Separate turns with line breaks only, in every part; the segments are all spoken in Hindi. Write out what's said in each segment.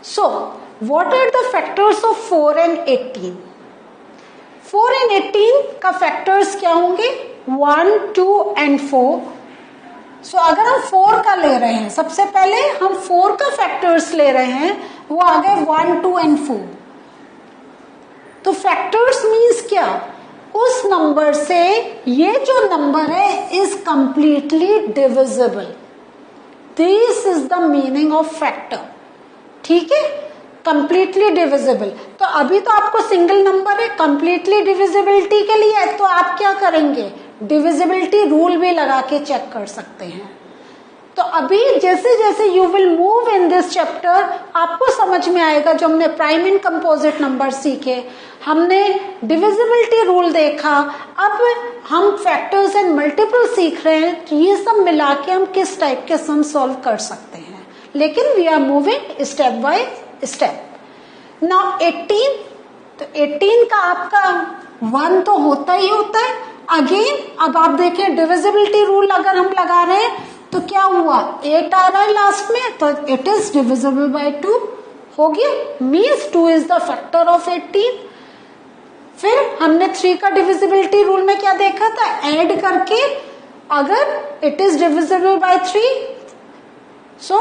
So what are the factors of 4 and 18? 4 and 18 का फैक्टर्स क्या होंगे? 1, 2 and 4. सो अगर हम 4 का ले रहे हैं, सबसे पहले हम 4 का फैक्टर्स ले रहे हैं, वो आ गए 1, 2 and 4. तो फैक्टर्स मीन्स क्या? उस नंबर से ये जो नंबर है is completely divisible. This is the meaning of factor. ठीक है, कंप्लीटली डिविजिबल. तो अभी तो आपको सिंगल नंबर है, कंप्लीटली डिविजिबिलिटी के लिए तो आप क्या करेंगे? डिविजिबिलिटी रूल भी लगा के चेक कर सकते हैं. तो अभी जैसे जैसे you will move in this chapter आपको समझ में आएगा. जो हमने प्राइम एंड कंपोजिट नंबर सीखे, हमने डिविजिबिलिटी रूल देखा, अब हम फैक्टर्स एंड मल्टीपल सीख रहे हैं. तो ये सब मिला के हम किस टाइप के सम सॉल्व कर सकते हैं. लेकिन we are moving step by step. Now 18, तो 18 का आपका 1 तो होता ही होता है. अगेन अब आप देखें डिविजिबिलिटी रूल अगर हम लगा रहे हैं तो क्या हुआ? 8 आ रहा है लास्ट में, तो इट इज डिविजिबल बाय 2 हो गया. Means 2 is the factor of 18. फिर हमने 3 का डिविजिबिलिटी रूल में क्या देखा था? ऐड करके अगर इट इज डिविजिबल बाय 3, सो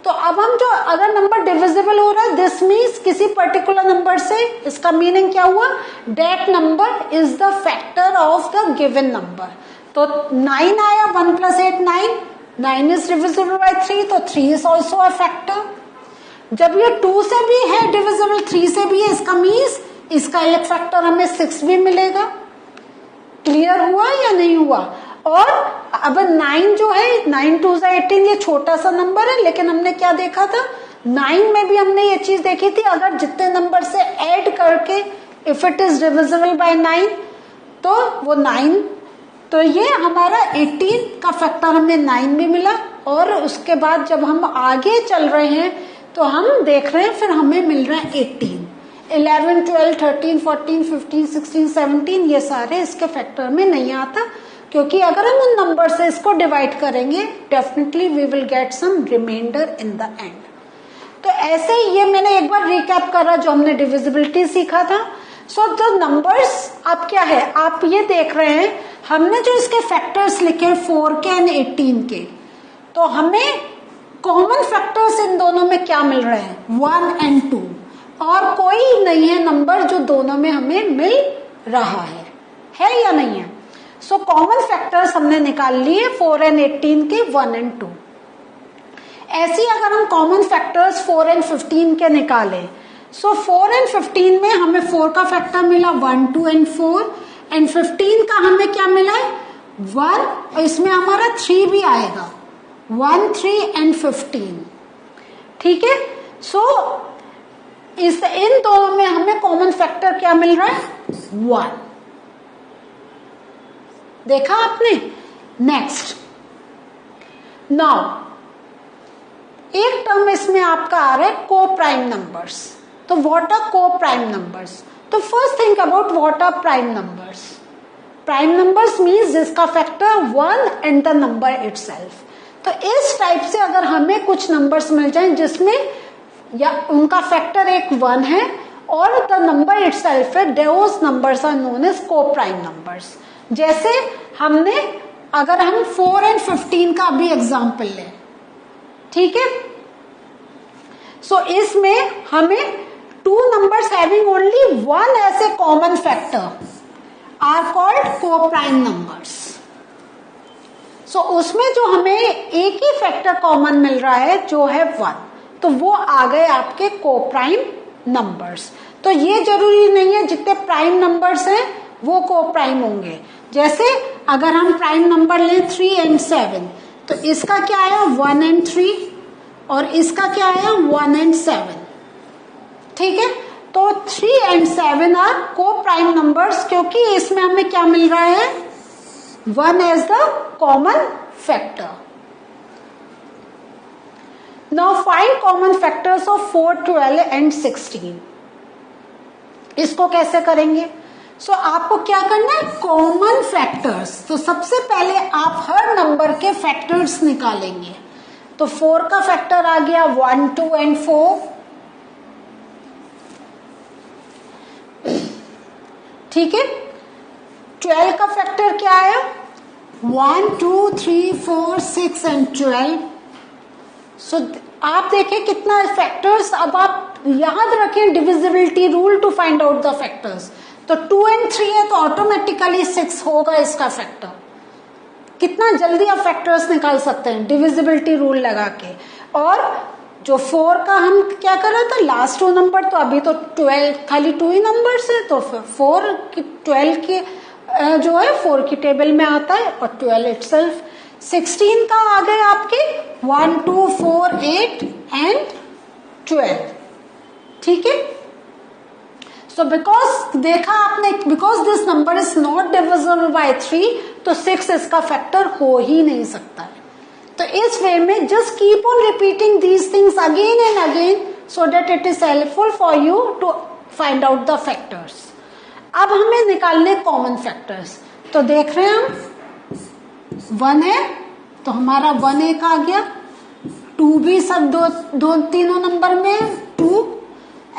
तो अब हम जो अगर नंबर डिविजिबल हो रहा है, दिस मीन्स किसी पर्टिकुलर नंबर से, इसका मीनिंग क्या हुआ? That number is the factor of the given number. तो 9 आया, 1 + 8 9. 9 इज डिविजिबल बाय 3, तो 3 इज ऑल्सो अ फैक्टर. जब ये 2 से भी है डिविजिबल, 3 से भी है, इसका मीन्स इसका एक फैक्टर हमें 6 भी मिलेगा. क्लियर हुआ या नहीं हुआ? और अब 9 जो है, 9 2 18, ये छोटा सा नंबर है, लेकिन हमने क्या देखा था? 9 में भी हमने ये चीज देखी थी, अगर जितने नंबर से ऐड करके if it is divisible by 9 तो वो 9. तो ये हमारा 18 का फैक्टर हमें 9 भी मिला. और उसके बाद जब हम आगे चल रहे हैं तो हम देख रहे हैं फिर हमें मिल रहा है 18, 11, 12, 13, 14, 15, 16, 17. ये सारे इसके फैक्टर में नहीं आता, क्योंकि अगर हम उन नंबर से इसको डिवाइड करेंगे definitely we will get some remainder in the end. तो ऐसे ही ये मैंने एक बार रिकैप करा जो हमने डिविजिबिलिटी सीखा था. सो द नंबर्स अब क्या है, आप ये देख रहे हैं हमने जो इसके फैक्टर्स लिखे 4 के एंड 18 के, तो हमें कॉमन फैक्टर्स इन दोनों में क्या मिल रहे हैं? 1 and 2. और कोई नहीं है नंबर जो दोनों में हमें मिल रहा है या नहीं है? सो कॉमन फैक्टर्स हमने निकाल लिए 4 and 18 के, 1 and 2. ऐसे अगर हम कॉमन फैक्टर्स 4 and 15 के निकालें, सो 4 and 15 में हमें 4 का फैक्टर मिला 1, 2 and 4, एंड 15 का हमें क्या मिला है? 1. इसमें हमारा 3 भी आएगा, 1, 3 and 15. ठीक है. सो इन दोनों में हमें कॉमन फैक्टर क्या मिल रहा है? 1. देखा आपने? नेक्स्ट, नाउ एक टर्म इसमें आपका आ रहा है को प्राइम नंबर्स. तो व्हाट आर को प्राइम नंबर्स? तो first think about what are prime numbers. Prime numbers means जिसका factor 1 and the number itself. तो इस टाइप से अगर हमें कुछ नंबर्स मिल जाएं जिसमें या उनका फैक्टर एक 1 है और द नंबर इटसेल्फ है, दोस नंबर्स आर नोन एज को प्राइम नंबर्स. जैसे हमने अगर हम 4 and 15 का अभी एग्जाम्पल लें, ठीक है. सो इसमें हमें 2 numbers having only 1 as a common factor are called co-prime numbers. सो उसमें जो हमें एक ही फैक्टर कॉमन मिल रहा है जो है 1, तो वो आ गए आपके को प्राइम नंबर्स. तो ये जरूरी नहीं है जितने प्राइम नंबर्स हैं वो को प्राइम होंगे. जैसे अगर हम प्राइम नंबर लें 3 and 7, तो इसका क्या आया? 1 and 3, और इसका क्या आया? 1 and 7. ठीक है. तो 3 and 7 आर को प्राइम नंबर्स, क्योंकि इसमें हमें क्या मिल रहा है? 1 as the common factor. Now find common factors of 4, 12 and 16. इसको कैसे करेंगे? सो आपको क्या करना है? Common factors. तो सबसे पहले आप हर नंबर के फैक्टर्स निकालेंगे. तो 4 का फैक्टर आ गया 1, 2 and 4. ठीक है, 12 का फैक्टर क्या आया? 1 2 3 4 6 एंड 12। सो आप देखें कितना फैक्टर्स। अब आप याद रखें divisibility rule to find out the factors. तो 2 and 3 है तो ऑटोमेटिकली 6 होगा इसका फैक्टर। कितना जल्दी आप फैक्टर्स निकाल सकते हैं डिविजिबिलिटी रूल लगा के। और जो 4 का हम क्या कर रहे थे, लास्ट 2 नंबर, तो अभी तो 12 खाली 2 ही नंबर है, तो 4 की 12 की जो है 4 की टेबल में आता है और 12 इटसेल्फ। 16 का आ गए आपके 1 2 4 8 एंड 12। ठीक है, सो बिकॉज देखा आपने, because this number is not divisible by 3, तो 6 इसका फैक्टर हो ही नहीं सकता है। तो इस वे में just keep on repeating these things again and again so that it is helpful for you to find out the factors. अब हमें निकालने कॉमन फैक्टर्स। तो देख रहे हैं हम 1 है तो हमारा 1 एक आ गया, 2 भी सब दो तीनों नंबर में 2,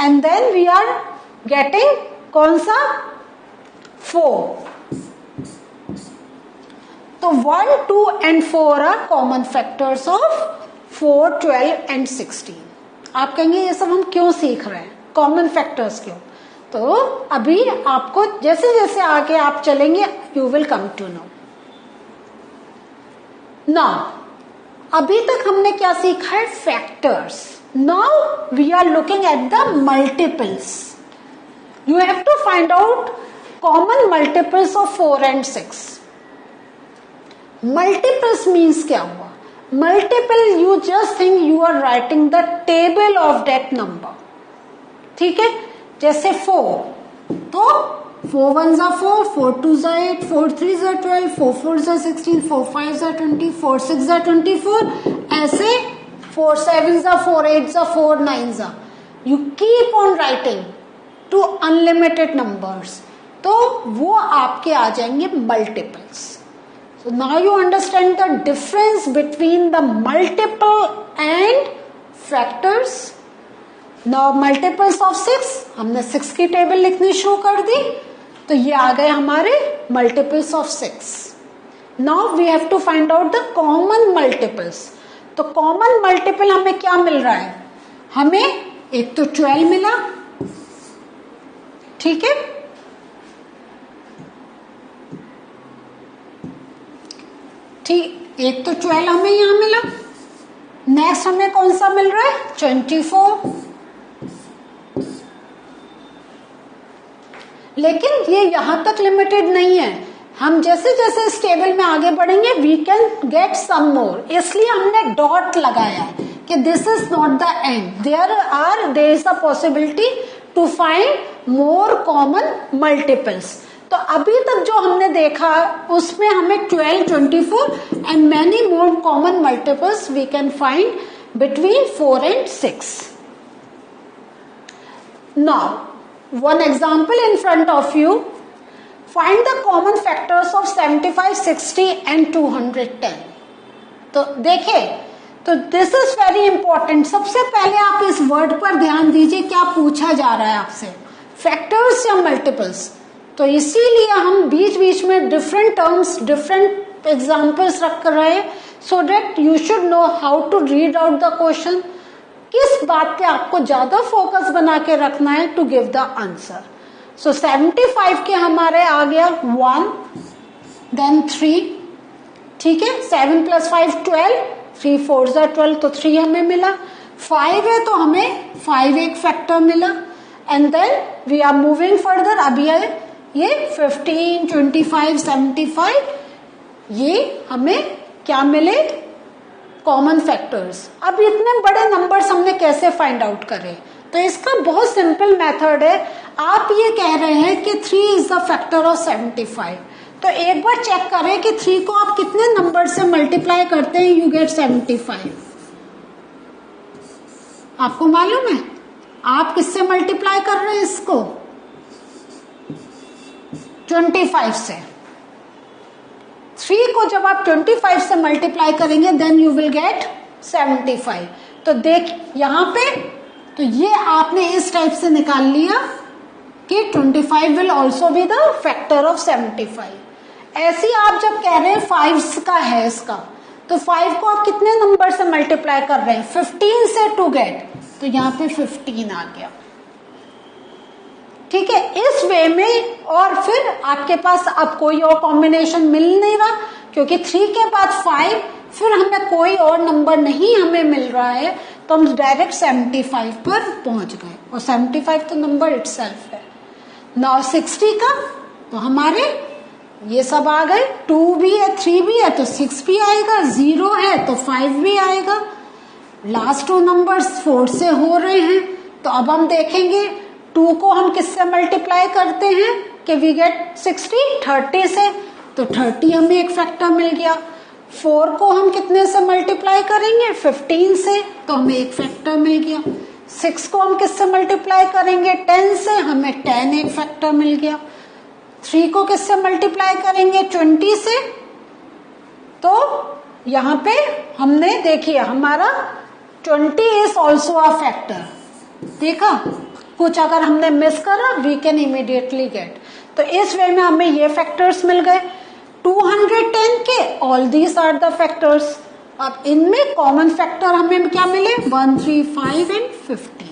and then we are getting कौन सा 4। तो 1 2 and 4 are common factors of 4 12 and 16। आप कहेंगे ये सब हम क्यों सीख रहे हैं, कॉमन फैक्टर्स क्यों? तो अभी आपको जैसे जैसे आगे आप चलेंगे you will come to know. Now अभी तक हमने क्या सीखा है, factors. Now we are looking at the multiples. You have to find out common multiples of 4 and 6। Multiples means क्या हुआ? Multiple you just think you are writing the table of that number. ठीक है, जैसे 4, तो 4 1s are 4, 4 2s are 8, 4 3s are 12, 4 4s are 16, 4 5s are 20, 4 6s are 24, ऐसे 4 7s are 4, 8s are 4, 9s are, you keep on writing to unlimited numbers, तो वो आपके आ जाएंगे multiples. So now you understand the difference between the multiple and factors. Now multiples of 6, हमने 6 की टेबल लिखनी शुरू कर दी, तो ये आ गए हमारे multiples of 6। Now we have to find out the common multiples। तो common multiple हमें क्या मिल रहा है? हमें एक तो 12 मिला, ठीक है, ठीक, एक तो 12 हमें यहां मिला। नेक्स्ट हमें कौन सा मिल रहा है? 24। लेकिन ये यहां तक लिमिटेड नहीं है, हम जैसे जैसे इस टेबल में आगे बढ़ेंगे we can get some more, इसलिए हमने डॉट लगाया कि this is not the end, there is a possibility to find more common multiples. तो अभी तक जो हमने देखा उसमें हमें 12 24 and many more common multiples we can find between 4 and 6। Now one example in front of you, find the common factors of 75 60 and 210। तो देखे, तो दिस इज वेरी इंपॉर्टेंट। सबसे पहले आप इस वर्ड पर ध्यान दीजिए, क्या पूछा जा रहा है आपसे, फैक्टर्स या मल्टीपल्स। तो इसीलिए हम बीच बीच में डिफरेंट टर्म्स, डिफरेंट एग्जाम्पल्स रख रहे हैं, so that you should know how to read out the question, किस बात पे आपको ज्यादा फोकस बना के रखना है टू गिव द आंसर। सो 75 के हमारे आ गया 1 देन 3, ठीक है, 7 + 5 12, 3 4s are 12, तो 3 हमें मिला। 5 है तो हमें 5 एक फैक्टर मिला, and then we are moving further. अभी ये 15 25 75, ये हमें क्या मिले, कॉमन फैक्टर्स। अब इतने बड़े नंबर्स हमने कैसे फाइंड आउट करें? तो इसका बहुत सिंपल मेथड है। आप ये कह रहे हैं कि 3 इज द फैक्टर ऑफ 75, तो एक बार चेक करें कि 3 को आप कितने नंबर से मल्टीप्लाई करते हैं, यू गेट 75। आपको मालूम है आप किससे मल्टीप्लाई कर रहे हैं इसको? 25 से। 3 को जब आप 25 से मल्टीप्लाई करेंगे देन यू विल गेट 75। तो देख यहां पे, तो ये आपने इस टाइप से निकाल लिया कि 25 will also be the factor of 75। ऐसे आप जब कह रहे हैं 5 का है इसका, तो 5 को आप कितने नंबर से मल्टीप्लाई कर रहे हैं? 15 से टू गेट, तो यहाँ पे 15 आ गया। ठीक है, इस वे में। और फिर आपके पास अब कोई और कॉम्बिनेशन मिल नहीं रहा, क्योंकि 3 के बाद 5, फिर हमें कोई और नंबर नहीं हमें मिल रहा है, तो हम डायरेक्ट 75 पर पहुंच गए, और 75 तो नंबर इटसेल्फ है। नाउ 60 का, तो हमारे ये सब आ गए, 2 भी है, 3 भी है, तो 6 भी आएगा, 0 है तो 5 भी आएगा। लास्ट 2 नंबर्स 4 से हो रहे हैं, तो अब हम देखेंगे 2 को हम किससे मल्टीप्लाई करते हैं कि वी गेट 60, 30 से, तो 30 हमें एक फैक्टर मिल गया। 4 को हम कितने से मल्टीप्लाई करेंगे? 15 से, तो हमें एक फैक्टर मिल गया। 6 को हम किससे मल्टीप्लाई करेंगे? 10 से, हमें 10 एक फैक्टर मिल गया। 3 को किससे मल्टीप्लाई करेंगे? 20 से। तो यहाँ पे हमने देखिए हमारा 20 इज ऑल्सो अ फैक्टर। देखा, कुछ अगर हमने मिस करा वी कैन इमीडिएटली गेट। तो इस वे में हमें ये फैक्टर्स मिल गए 210 के, all these are the factors. अब इनमें कॉमन फैक्टर हमें क्या मिले? 1, 3, 5 and 15।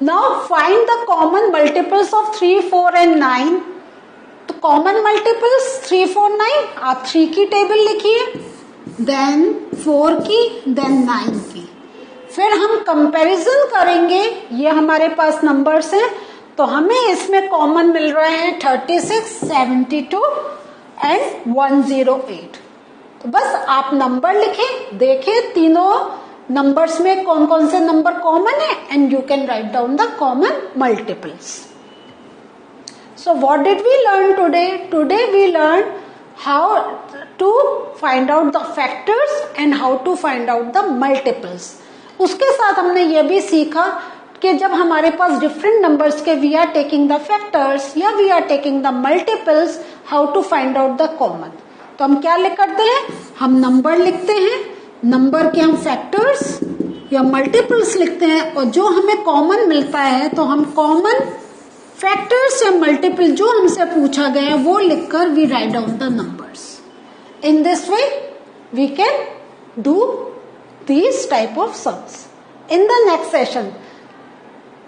Now find the common multiples of 3, 4 and 9. तो कॉमन मल्टीपल्स 3, 4, 9, आप 3 की टेबल लिखिए, देन 4 की, देन 9 की। फिर हम कंपैरिजन करेंगे, ये हमारे पास नंबर्स हैं, तो हमें इसमें कॉमन मिल रहे हैं 36, 72 एंड 108। तो बस आप नंबर लिखें, देखें तीनों नंबर्स में कौन कौन से नंबर कॉमन है, and you can write down the common multiples. So what did we learn today? Today we learn how to find out the factors and how to find out the multiples. उसके साथ हमने ये भी सीखा कि जब हमारे पास डिफरेंट नंबर्स के we are taking the factors या we are taking the multiples, how to find out the common. तो हम क्या लिख करते हैं? हम नंबर लिखते हैं, नंबर के हम फैक्टर्स या मल्टीपल्स लिखते हैं, और जो हमें कॉमन मिलता है तो हम कॉमन फैक्टर्स या मल्टीपल जो हमसे पूछा गया है वो लिखकर we write down the numbers. In this way we can do these type of sums. In the next session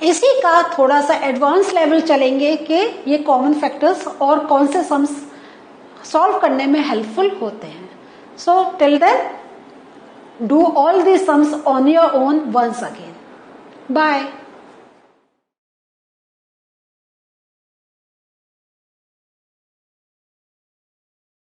इसी का थोड़ा सा एडवांस लेवल चलेंगे कि ये कॉमन फैक्टर्स और कौन से सम्स सॉल्व करने में हेल्पफुल होते हैं। So till then do all these sums on your own once again. Bye.